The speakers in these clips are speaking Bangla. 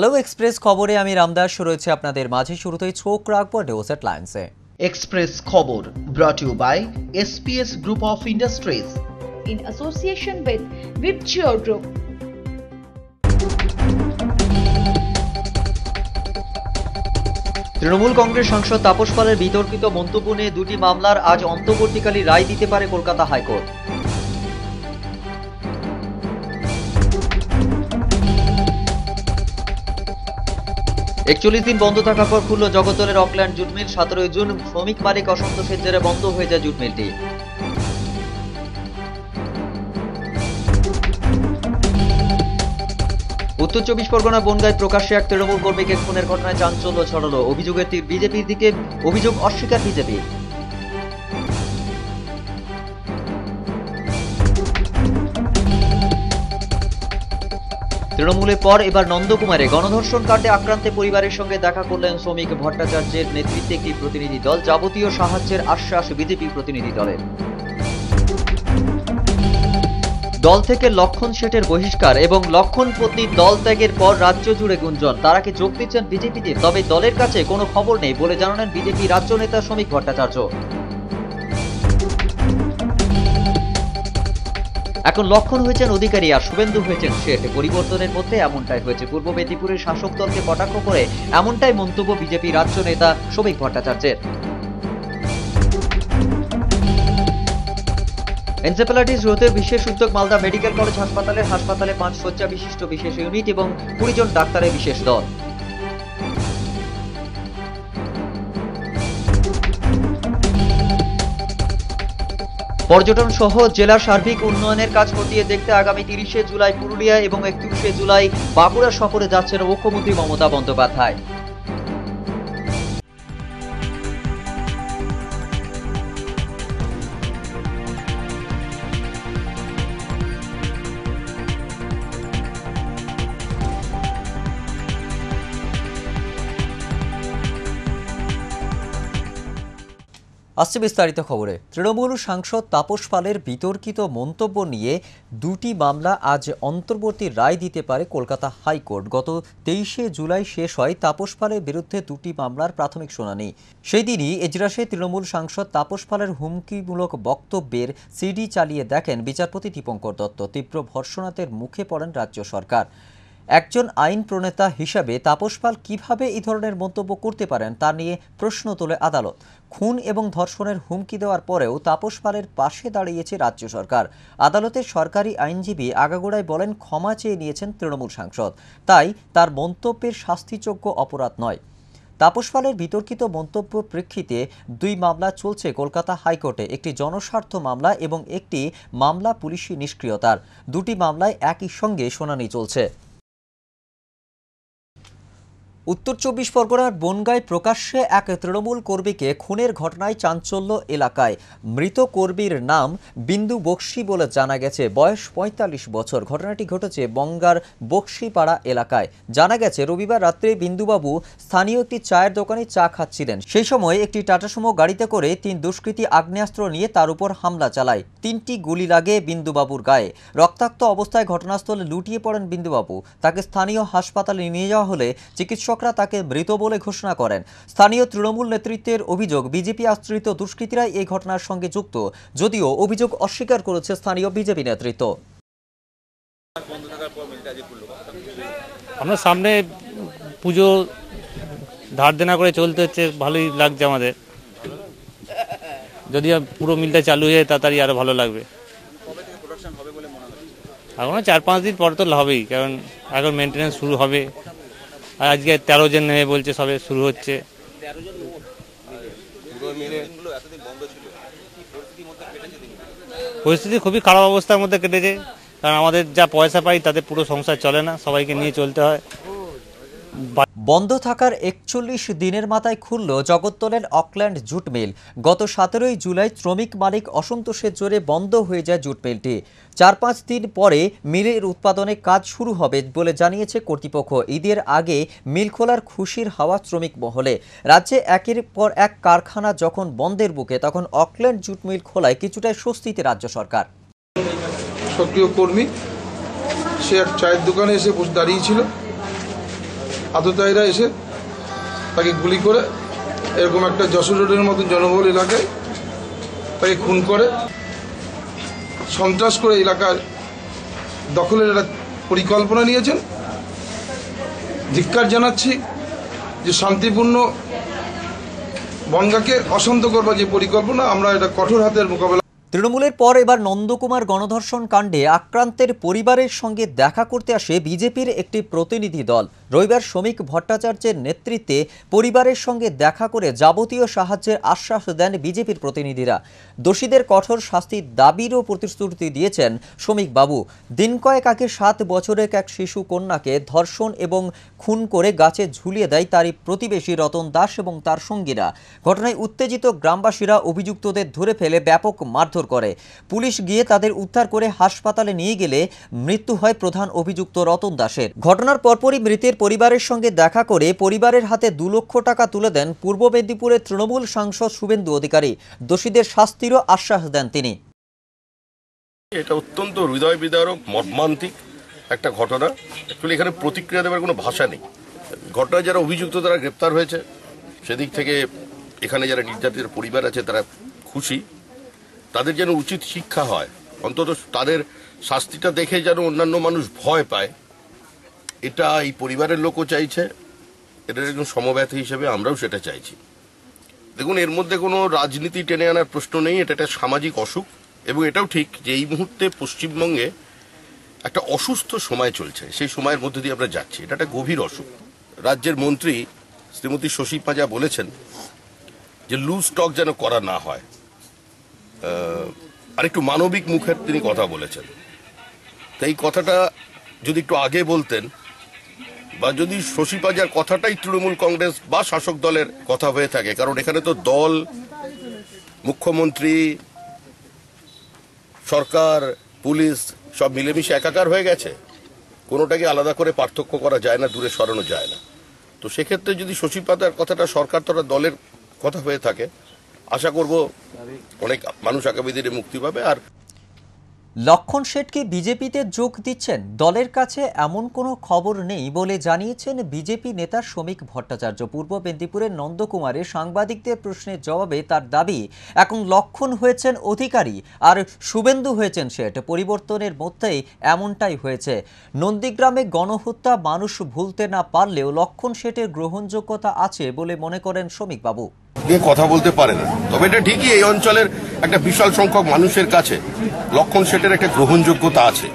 হ্যালো এক্সপ্রেস খবরে আমি রামদাস রয়েছে আপনাদের মাঝে। শুরুতেই চোখ রাখবো নিউজ হেডলাইন্সে। এক্সপ্রেস খবর brought you by SPS Group of Industries in association with Vipchio Group. Trinamool Congress সাংসদ তাপস পালের বিতর্কিত মন্তব্য নিয়ে দুটি মামলার আজ অন্তর্বর্তীকালী রায় দিতে পারে কলকাতা হাইকোর্ট। একচল্লিশ দিন বন্ধ থাকার পর খুলল জগদ্দলের অকল্যান্ড জুট মিল। 17 জুন শ্রমিক মালিক অসন্তোষের জেরে বন্ধ হয়ে যায় জুট মিলটি। উত্তর 24 পরগনা বনগাঁয় প্রকাশ্যে এক তৃণমূল কর্মীকে খুনের ঘটনায় চাঞ্চল্য ছড়ালো। অভিযোগের তীর বিজেপির দিকে, অভিযোগ অস্বীকার বিজেপির। তৃণমূলের পর এবার নন্দকুমারে গণধর্ষণ কাণ্ডে আক্রান্তের পরিবারের সঙ্গে দেখা করলেন শ্রমিক ভট্টাচার্যের নেতৃত্বে একটি প্রতিনিধি দল। যাবতীয় সাহায্যের আশ্বাস বিজেপি প্রতিনিধি দলের। দল থেকে লক্ষণ শেঠের বহিষ্কার এবং লক্ষণ পত্নীর দল ত্যাগের পর রাজ্য জুড়ে গুঞ্জন, তারা কি যোগ দিচ্ছেন বিজেপিতে? তবে দলের কাছে কোনো খবর নেই বলে জানালেন বিজেপি রাজ্য নেতা শ্রমিক ভট্টাচার্য। এখন লক্ষণ হয়েছেন অধিকারী আর শুভেন্দু হয়েছেন শেঠ। পরিবর্তনের মধ্যে এমনটাই হয়েছে। পূর্ব মেদিনীপুরের শাসক দলকে কটাক্ষ করে এমনটাই মন্তব্য বিজেপি রাজ্য নেতা শ্রমিক ভট্টাচার্যের। এনসেফ্যালাইটিস রোধের বিশেষ উদ্যোগ মালদা মেডিকেল কলেজ হাসপাতালে 5 শয্যা বিশিষ্ট বিশেষ ইউনিট এবং 20 জন ডাক্তারের বিশেষ দল। পর্যটন সহ জেলার সার্বিক উন্নয়নের কাজ খতিয়ে দেখতে আগামী 30 জুলাই পুরুলিয়া এবং 31 জুলাই বাঁকুড়া সফরে যাচ্ছেন মুখ্যমন্ত্রী মমতা বন্দ্যোপাধ্যায়। আসছে বিস্তারিত খবরে। তৃণমূল সাংসদ তাপস পালের বিতর্কিত মন্তব্য নিয়ে দুটি মামলা আজ অন্তর্বর্তী রায় দিতে পারে কলকাতা হাইকোর্ট। গত 23 জুলাই শেষ হয় তাপস পালের বিরুদ্ধে দুটি মামলার প্রাথমিক শুনানি। সেই দিনই এজলাসে তৃণমূল সাংসদ তাপস পালের হুমকিমূলক বক্তব্যের সিডি চালিয়ে দেখেন বিচারপতি দীপঙ্কর দত্ত। তীব্র ভর্ৎসনাতের মুখে পড়েন রাজ্য সরকার। একজন আইন প্রণেতা হিসাবে তাপস পাল কিভাবে এই ধরনের মন্তব্য করতে পারেন তা নিয়ে প্রশ্ন তোলে আদালত। খুন এবং ধর্ষণের হুমকি দেওয়ার পরেও তাপস পালের পাশে দাঁড়িয়েছে রাজ্য সরকার। আদালতের সরকারি আইনজীবী আগাগোড়ায় বলেন ক্ষমা চেয়ে নিয়েছেন তৃণমূল সাংসদ, তাই তার মন্তব্যের শাস্তিযোগ্য অপরাধ নয়। তাপস পালের বিতর্কিত মন্তব্য প্রেক্ষিতে দুই মামলা চলছে কলকাতা হাইকোর্টে, একটি জনস্বার্থ মামলা এবং একটি মামলা পুলিশি নিষ্ক্রিয়তার। দুটি মামলায় একই সঙ্গে শুনানি চলছে। উত্তর 24 পরগনার বনগাঁয় প্রকাশ্যে এক তৃণমূল কর্মীকে খুনের ঘটনায় চাঞ্চল্য এলাকায়। মৃত কর্মীর নাম বিন্দু বক্সি বলে জানা গেছে। বয়স 45 বছর। ঘটনাটি ঘটেছে বনগাঁর বক্সিপাড়া এলাকায়। জানা গেছে রবিবার রাত্রে বিন্দুবাবু স্থানীয় একটি চায়ের দোকানে চা খাচ্ছিলেন। সেই সময় একটি টাটা সুমো গাড়িতে করে 3 দুষ্কৃতী আগ্নেয়াস্ত্র নিয়ে তার উপর হামলা চালায়। 3টি গুলি লাগে বিন্দুবাবুর গায়ে। রক্তাক্ত অবস্থায় ঘটনাস্থলে লুটিয়ে পড়েন বিন্দুবাবু। তাকে স্থানীয় হাসপাতালে নিয়ে যাওয়া হলে চিকিৎসকরা তাকে মৃত বলে ঘোষণা করেন। স্থানীয় তৃণমূল নেতৃত্বের অভিযোগ, বিজেপি আশ্রিত দুষ্কৃতীরা এই ঘটনার সঙ্গে যুক্ত, যদিও অভিযোগ অস্বীকার করেছে স্থানীয় বিজেপি নেতৃত্ব। আমরা সামনে পুজো ধার দেনা করে চলতে হচ্ছে, ভালোই লাগছে আমাদের। যদি পুরো মিলটা চালু হয়ে তাড়াতাড়ি আরো ভালো লাগবে। এখন 4-5 দিন পর তো হবেই, কারণ এখন মেনটেন্যান্স শুরু হবে। আর আজকে 13 জন নেমে বলছে, সবে শুরু হচ্ছে। পরিস্থিতি খুবই খারাপ অবস্থার মধ্যে কেটেছে, কারণ আমাদের যা পয়সা পাই তাতে পুরো সংসার চলে না, সবাইকে নিয়ে চলতে হয়। বন্ধ থাকার 41 দিনের মাথায় খুলল জগদ্দলের অকল্যান্ড জুট মিল। গত 17 জুলাই শ্রমিক মালিক অসন্তোষের জোরে বন্ধ হয়ে যায় জুট মিলটি। 4-5 দিন পরে মিলের উৎপাদনে কাজ শুরু হবে বলে জানিয়েছে কর্তৃপক্ষ। ঈদের আগে মিল খোলার খুশির হাওয়া শ্রমিক মহলে। রাজ্যে একের পর এক কারখানা যখন বন্ধের বুকে, তখন অকল্যান্ড জুট মিল খোলায় কিছুটা স্বস্তিতে রাজ্য সরকার। সক্রিয় কর্মী, সে এক চায়ের দোকানে এসে দাঁড়িয়েছিল। আততায়ীরা এসে তাকে গুলি করে এরকম একটা যশোর রোডের মতন জনবহুল এলাকায় তাকে খুন করে সন্ত্রাস করে এলাকার দখলের একটা পরিকল্পনা নিয়েছেন। ধিক্কার জানাচ্ছি যে শান্তিপূর্ণ বনগাঁকে অশান্ত করবার যে পরিকল্পনা, আমরা এটা কঠোর হাতের মোকাবেলা। তৃণমূলের পর এবার নন্দকুমার গণধর্ষণ কাণ্ডে আক্রান্তের পরিবারের সঙ্গে দেখা করতে আসে বিজেপির একটি প্রতিনিধি দল। রবিবার শ্রমিক ভট্টাচার্যের নেতৃত্বে পরিবারের সঙ্গে দেখা করে যাবতীয় সাহায্যের আশ্বাস দেন বিজেপির প্রতিনিধিরা। দোষীদের কঠোর শাস্তির দাবিরও প্রতিশ্রুতি দিয়েছেন শ্রমিক বাবু। দিন কয়েক আগে 7 বছরের এক শিশু কন্যাকে ধর্ষণ এবং খুন করে গাছে ঝুলিয়ে দেয় তারই প্রতিবেশী রতন দাস এবং তার সঙ্গীরা। ঘটনায় উত্তেজিত গ্রামবাসীরা অভিযুক্তদের ধরে ফেলে ব্যাপক মারধর করে। পুলিশ গিয়ে তাদের উদ্ধার করে হাসপাতালে নিয়ে গেলে মৃত্যু হয় প্রধান অভিযুক্ত রতন দাসের। ঘটনার পরপরই মৃতের পরিবারের সঙ্গে দেখা করে পরিবারের হাতে 2 লক্ষ টাকা তুলে দেন পূর্ব মেদিনীপুরের তৃণমূল সাংসদ শুভেন্দু অধিকারী। দোষীদের শাস্তিরও আশ্বাস দেন তিনি। এটা অত্যন্ত হৃদয় বিদারক, মর্মান্তিক একটা ঘটনা। অ্যাকচুয়ালি এখানে প্রতিক্রিয়া দেওয়ার কোনো ভাষা নেই। ঘটনায় যারা অভিযুক্ত তারা গ্রেপ্তার হয়েছে, সেদিক থেকে এখানে যারা নির্যাতিতের পরিবার আছে তারা খুশি। তাদের যেন উচিত শিক্ষা হয়, অন্তত তাদের শাস্তিটা দেখে যেন অন্যান্য মানুষ ভয় পায়, এটা এই পরিবারের লোকও চাইছে। এটার একজন সমব্যথী হিসেবে আমরাও সেটা চাইছি। দেখুন, এর মধ্যে কোনো রাজনীতি টেনে আনার প্রশ্ন নেই। এটা একটা সামাজিক অসুখ এবং এটাও ঠিক যে এই মুহূর্তে পশ্চিমবঙ্গে একটা অসুস্থ সময় চলছে। সেই সময়ের মধ্যে দিয়ে আমরা যাচ্ছি। এটা একটা গভীর অসুখ। রাজ্যের মন্ত্রী শ্রীমতী শশী পাঁজা বলেছেন যে লুজ টক যেন করা না হয়। আর একটু মানবিক মুখের তিনি কথা বলেছেন। তাই কথাটা যদি একটু আগে বলতেন, বা যদি শশী পাঁজার কথাটাই তৃণমূল কংগ্রেস বা শাসক দলের কথা হয়ে থাকে, কারণ এখানে তো দল, মুখ্যমন্ত্রী, সরকার, পুলিশ সব মিলেমিশে একাকার হয়ে গেছে। কোনোটাকে আলাদা করে পার্থক্য করা যায় না, দূরে সরানো যায় না। তো সেক্ষেত্রে যদি শশী পাঁজার কথাটা সরকার তথা দলের কথা হয়ে থাকে, আশা করব অনেক মানুষ আগামী দিনে মুক্তি পাবে। আর লক্ষণ শেঠকে বিজেপিতে যোগ দিচ্ছেন দলের কাছে এমন কোনো খবর নেই বলে জানিয়েছেন বিজেপি নেতা শ্রমিক ভট্টাচার্য। পূর্ব মেদিনীপুরের নন্দকুমারে সাংবাদিকদের প্রশ্নের জবাবে তার দাবি, এখন লক্ষণ হয়েছেন অধিকারী আর শুভেন্দু হয়েছেন শেঠ। পরিবর্তনের মধ্যেই এমনটাই হয়েছে। নন্দীগ্রামে গণহত্যা মানুষ ভুলতে না পারলেও লক্ষণ শেঠের গ্রহণযোগ্যতা আছে বলে মনে করেন শ্রমিক বাবু। নিয়ে কথা বলতে পারে না, তবে এটা ঠিকই এই অঞ্চলের একটা বিশাল সংখ্যক মানুষের কাছে লক্ষণ শেঠের একটা গ্রহণযোগ্যতা আছে।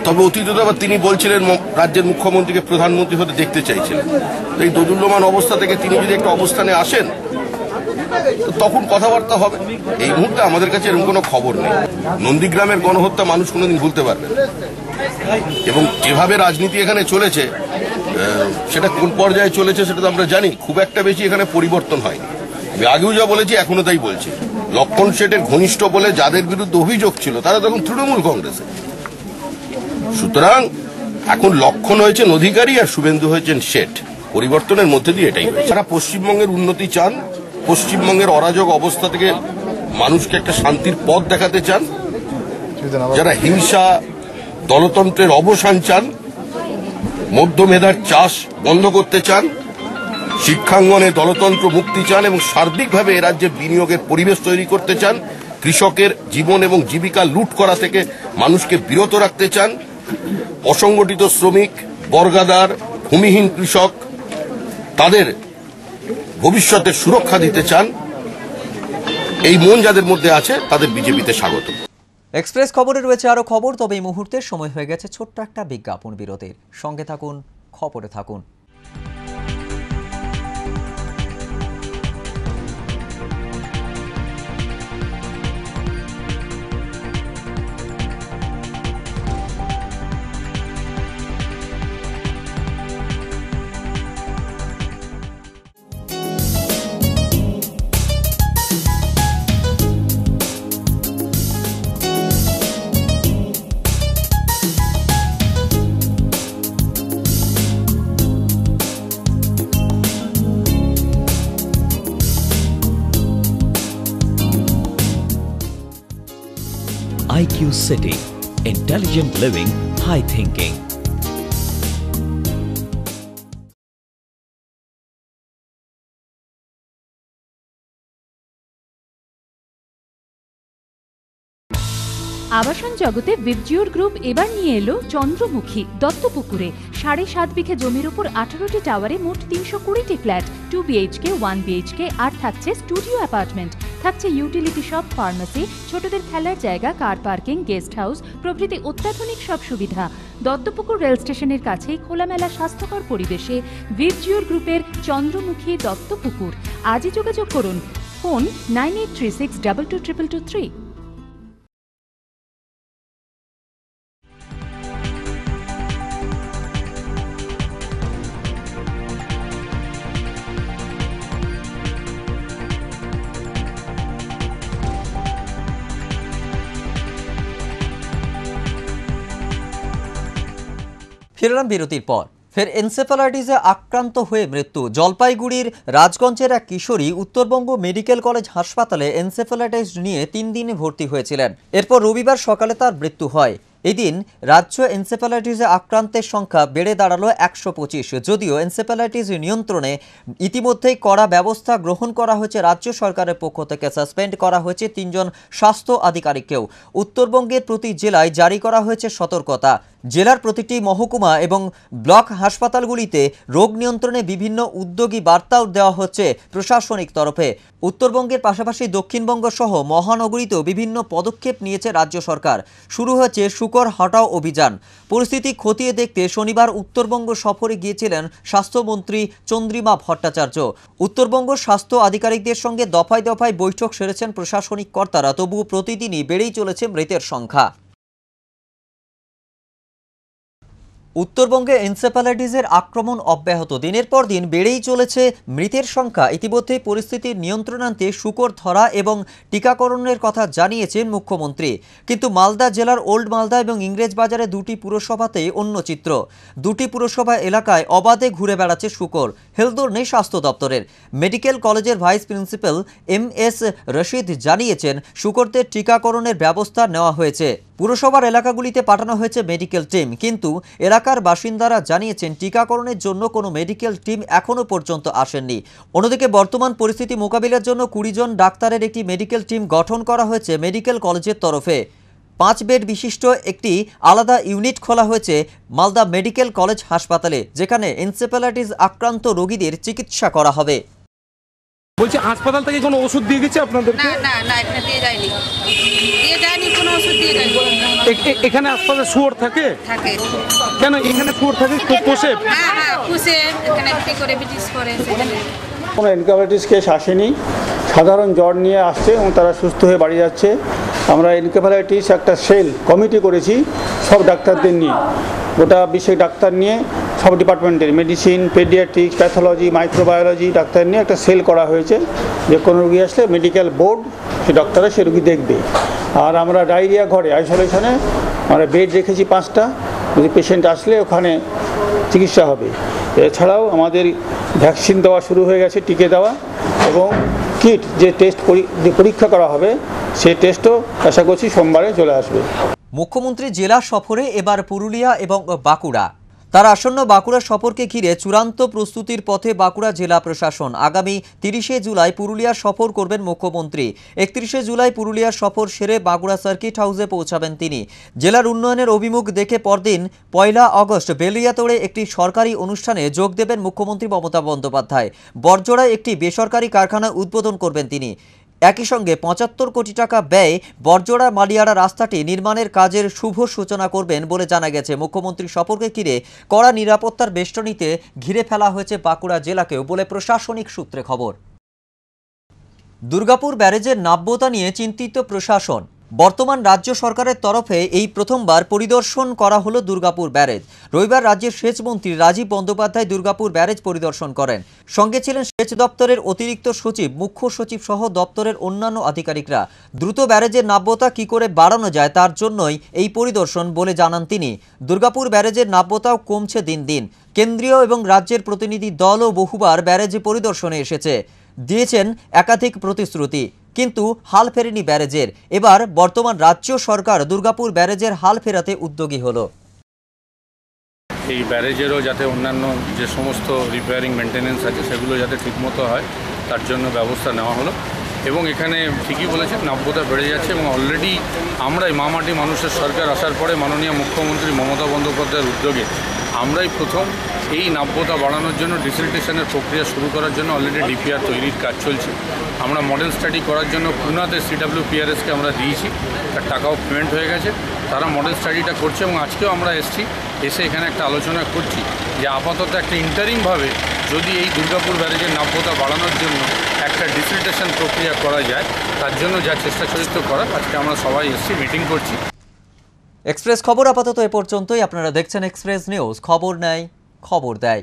তবে অতীতে আবার তিনি বলছিলেন রাজ্যের মুখ্যমন্ত্রীকে প্রধানমন্ত্রী হতে দেখতে চাইছিলেন। এই দোদুল্যমান অবস্থা থেকে তিনি যদি একটা অবস্থানে আসেন তখন কথাবার্তা হবে। এই মুহূর্তে আমাদের কাছে এরকম কোনো খবর নেই। নন্দীগ্রামের গণহত্যা মানুষ কোনোদিন ভুলতে পারবে না, এবং যেভাবে রাজনীতি এখানে চলেছে সেটা কোন পর্যায়ে চলেছে সেটা তো আমরা জানি। খুব একটা বেশি এখানে পরিবর্তন হয়নি। আমি আগেও যা বলেছি এখনো তাই বলছি। লক্ষণ শেঠের ঘনিষ্ঠ বলে যাদের বিরুদ্ধে অভিযোগ ছিল তারা তখন তৃণমূল কংগ্রেসে। সুতরাং এখন লক্ষণ হয়েছেন অধিকারী আর শুভেন্দু হয়েছেন শেঠ। পরিবর্তনের মধ্যে দিয়ে এটাই হয়েছে। যারা পশ্চিমবঙ্গের উন্নতি চান, পশ্চিমবঙ্গের অরাজক অবস্থা থেকে মানুষকে একটা শান্তির পথ দেখাতে চান, যারা হিংসা, দলতন্ত্রের অবসান চান, মধ্যমেধার চাষ বন্ধ করতে চান, শিক্ষাঙ্গনে দলতন্ত্র মুক্তি চান এবং সার্বিকভাবে এ রাজ্যে বিনিয়োগের পরিবেশ তৈরি করতে চান, কৃষকের জীবন এবং জীবিকা লুট করা থেকে মানুষকে বিরত রাখতে চান, অসংগঠিত শ্রমিক, বর্গাদার, ভূমিহীন কৃষক তাদের ভবিষ্যতের সুরক্ষা দিতে চান, এই মন যাদের মধ্যে আছে তাদের বিজেপিতে স্বাগত। এক্সপ্রেস খবরে রয়েছে আরো খবর, তবে এই মুহূর্তে সময় হয়ে গেছে ছোট্ট একটা বিজ্ঞাপন বিরতির। সঙ্গে থাকুন, খবরে থাকুন। IQ City, intelligent living, high thinking. আবাসন জগতে বিবজিওর গ্রুপ এবার নিয়ে এলো চন্দ্রমুখী দত্তপুকুরে 7.5 বিঘে জমির উপর 18টি টাওয়ারে মোট 320টি ফ্ল্যাট 2 BHK 1 BHK আর থাকছে স্টুডিও অ্যাপার্টমেন্ট, থাকছে ইউটিলিটি শপ, ফার্মেসি, ছোটদের খেলার জায়গা, কার পার্কিং, গেস্ট হাউস প্রভৃতি অত্যাধুনিক সব সুবিধা। দত্তপুকুর রেল স্টেশনের কাছেই খোলামেলা স্বাস্থ্যকর পরিবেশে বিবজিওর গ্রুপের চন্দ্রমুখী দত্তপুকুর। আজই যোগাযোগ করুন, ফোন 9836222223। ফিরলাম বিরতির পর। ফের এনসেফ্যালাইটিসে আক্রান্ত হয়ে মৃত্যু। জলপাইগুড়ির রাজগঞ্জের এক কিশোরী উত্তরবঙ্গ মেডিকেল কলেজ হাসপাতালে এনসেফ্যালাইটিস নিয়ে 3 দিনে ভর্তি হয়েছিলেন। এরপর রবিবার সকালে তার মৃত্যু হয়। এদিন রাজ্য এনসেফ্যালাইটিসে আক্রান্তের সংখ্যা বেড়ে দাঁড়ালো 125। যদিও এনসেফ্যালাইটিস নিয়ন্ত্রণে ইতিমধ্যেই কড়া ব্যবস্থা গ্রহণ করা হয়েছে রাজ্য সরকারের পক্ষ থেকে। সাসপেন্ড করা হয়েছে 3 জন স্বাস্থ্য আধিকারিককেও। উত্তরবঙ্গের প্রতি জেলায় জারি করা হয়েছে সতর্কতা। জেলার প্রতিটি মহকুমা এবং ব্লক হাসপাতালগুলিতে রোগ নিয়ন্ত্রণে বিভিন্ন উদ্যোগী বার্তাও দেওয়া হচ্ছে প্রশাসনিক তরফে। উত্তরবঙ্গের পাশাপাশি দক্ষিণবঙ্গ সহ মহানগরীতেও বিভিন্ন পদক্ষেপ নিয়েছে রাজ্য সরকার। শুরু হয়েছে শুকর হটাও অভিযান। পরিস্থিতি খতিয়ে দেখতে শনিবার উত্তরবঙ্গ সফরে গিয়েছিলেন স্বাস্থ্যমন্ত্রী চন্দ্রিমা ভট্টাচার্য। উত্তরবঙ্গ স্বাস্থ্য আধিকারিকদের সঙ্গে দফায় দফায় বৈঠক সেরেছেন প্রশাসনিক কর্তারা। তবুও প্রতিদিনই বেড়েই চলেছে মৃতের সংখ্যা। উত্তরবঙ্গে এনসেফ্যালাইটিসের আক্রমণ অব্যাহত। দিনের পর দিন বেড়েই চলেছে মৃতের সংখ্যা। ইতিমধ্যেই পরিস্থিতির নিয়ন্ত্রণান্তে শূকর ধরা এবং টিকাকরণের কথা জানিয়েছেন মুখ্যমন্ত্রী। কিন্তু মালদা জেলার ওল্ড মালদা এবং ইংরেজবাজারে 2টি পুরসভাতেই অন্য চিত্র। 2টি পুরসভা এলাকায় অবাধে ঘুরে বেড়াচ্ছে শূকর। হেলদোল নেই স্বাস্থ্য দপ্তরের। মেডিকেল কলেজের ভাইস প্রিন্সিপাল MS রশিদ জানিয়েছেন শূকরদের টিকাকরণের ব্যবস্থা নেওয়া হয়েছে। পুরসভার এলাকাগুলিতে পাঠানো হয়েছে মেডিকেল টিম, কিন্তু এলাকার বাসিন্দারা জানিয়েছেন টিকাকরণের জন্য কোনো মেডিকেল টিম এখনও পর্যন্ত আসেননি। অন্যদিকে বর্তমান পরিস্থিতি মোকাবিলার জন্য 20 জন ডাক্তারের একটি মেডিকেল টিম গঠন করা হয়েছে মেডিকেল কলেজের তরফে। 5 বেড বিশিষ্ট একটি আলাদা ইউনিট খোলা হয়েছে মালদা মেডিকেল কলেজ হাসপাতালে, যেখানে এনসেফ্যালাইটিস আক্রান্ত রোগীদের চিকিৎসা করা হবে। বলছি হাসপাতাল থেকে কোনো ওষুধ দিয়ে গেছে আপনাদের? না না না, এখানে দিয়ে যায়নি কোনো ওষুধ দিয়ে যায়নি। এখানে হাসপাতালে শুয়োর থাকে? থাকে। কেন এখানে শুয়োর থাকে? পোষে? হ্যাঁ হ্যাঁ পুষে, এখানে বিক্রি করে ব্রিটিশ করে। সেখানে কোনো এনকেফ্যালাইটিস কেস আসেনি, সাধারণ জ্বর নিয়ে আসছে এবং তারা সুস্থ হয়ে বাড়ি যাচ্ছে। আমরা এনকেফ্যালাইটিস একটা সেল কমিটি করেছি সব ডাক্তারদের নিয়ে, গোটা বিশ্বের ডাক্তার নিয়ে, সব ডিপার্টমেন্টের medicine, paediatrics, pathology, microbiology doctor নিয়ে একটা সেল করা হয়েছে। যে কোনো রুগী আসলে মেডিকেল বোর্ড সে ডাক্তাররা সে রুগী দেখবে। আর আমরা ডায়রিয়া ঘরে আইসোলেশনে আমরা বেড রেখেছি 5টা, যদি পেশেন্ট আসলে ওখানে চিকিৎসা হবে। এছাড়াও আমাদের ভ্যাকসিন দেওয়া শুরু হয়ে গেছে, টিকে দেওয়া, এবং কিট যে টেস্ট যে পরীক্ষা করা হবে সেই টেস্টও আশা করছি সোমবারে চলে আসবে। মুখ্যমন্ত্রী জেলা সফরে এবার পুরুলিয়া এবং বাঁকুড়া। তার আসন্ন বাঁকুড়া সফরকে ঘিরে চূড়ান্ত প্রস্তুতির পথে বাঁকুড়া জেলা প্রশাসন। আগামী 30শে জুলাই পুরুলিয়া সফর করবেন মুখ্যমন্ত্রী। 31শে জুলাই পুরুলিয়া সফর সেরে বাঁকুড়া সার্কিট হাউসে পৌঁছাবেন তিনি। জেলার উন্নয়নের অভিমুখ দেখে পরদিন 1 আগস্ট বেলিয়াতোড়ে একটি সরকারি অনুষ্ঠানে যোগ দেবেন মুখ্যমন্ত্রী মমতা বন্দ্যোপাধ্যায়। বরজোড়ায় একটি বেসরকারি কারখানা উদ্বোধন করবেন তিনি। একই সঙ্গে 75 কোটি টাকা ব্যয়ে বরজোড়া মালিয়াড়া রাস্তাটি নির্মাণের কাজের শুভ সূচনা করবেন বলে জানা গেছে। মুখ্যমন্ত্রীর সফরকে ঘিরে কড়া নিরাপত্তার বেষ্টনীতে ঘিরে ফেলা হয়েছে বাঁকুড়া জেলাকেও বলে প্রশাসনিক সূত্রে খবর। দুর্গাপুর ব্যারেজের নাব্যতা নিয়ে চিন্তিত প্রশাসন। বর্তমান রাজ্য সরকারের তরফে এই প্রথমবার পরিদর্শন করা হলো দুর্গাপুর ব্যারেজ। রবিবার রাজ্যের সেচ মন্ত্রী রাজীব বন্দ্যোপাধ্যায় দুর্গাপুর ব্যারেজ পরিদর্শন করেন। সঙ্গে ছিলেন সেচ দপ্তরের অতিরিক্ত সচিব, মুখ্য সচিব সহ দপ্তরের অন্যান্য আধিকারিকরা। দ্রুত ব্যারেজের নাব্যতা কি করে বাড়ানো যায় তার জন্যই এই পরিদর্শন বলে জানান তিনি। দুর্গাপুর ব্যারেজের নাব্যতাও কমছে দিন দিন। কেন্দ্রীয় এবং রাজ্যের প্রতিনিধি দলও বহুবার ব্যারেজে পরিদর্শনে এসেছে, দিয়েছেন একাধিক প্রতিশ্রুতি, কিন্তু হাল ফেরেনি ব্যারেজের। এবার বর্তমান রাজ্য সরকার দুর্গাপুর ব্যারেজের হাল ফেরাতে উদ্যোগী হলো। এই ব্যারেজেরও যাতে অন্যান্য যে সমস্ত রিপেয়ারিং মেনটেন্যান্স আছে সেগুলো যাতে ঠিকমতো হয় তার জন্য ব্যবস্থা নেওয়া হলো। এবং এখানে ঠিকই বলেছেন নাব্যতা বেড়ে যাচ্ছে এবং অলরেডি আমরাই মামাটি মানুষের সরকার আসার পরে মাননীয় মুখ্যমন্ত্রী মমতা বন্দ্যোপাধ্যায়ের উদ্যোগে আমরাই প্রথম এই নাব্যতা বাড়ানোর জন্য ডিসিলটেশনের প্রক্রিয়া শুরু করার জন্য অলরেডি ডিপিআর তৈরির কাজ চলছে। আমরা মডেল স্টাডি করার জন্য পুনাতে CWPRSকে আমরা দিয়েছি, তার টাকাও পেমেন্ট হয়ে গেছে, তারা মডেল স্টাডিটা করছে এবং আজকেও আমরা এসে এখানে একটা আলোচনা করছি যে আপাতত একটা ইন্টারিমভাবে যদি এই দুর্গাপুর ব্যারেজের নাব্যতা বাড়ানোর জন্য একটা ডিসিলটেশন প্রক্রিয়া করা যায়, তার জন্য যা চেষ্টা চরিত্র করার আজকে আমরা সবাই মিটিং করছি। এক্সপ্রেস খবর আপাতত এ পর্যন্তই। আপনারা দেখছেন এক্সপ্রেস নিউজ, খবর নেয় খবর দেয়।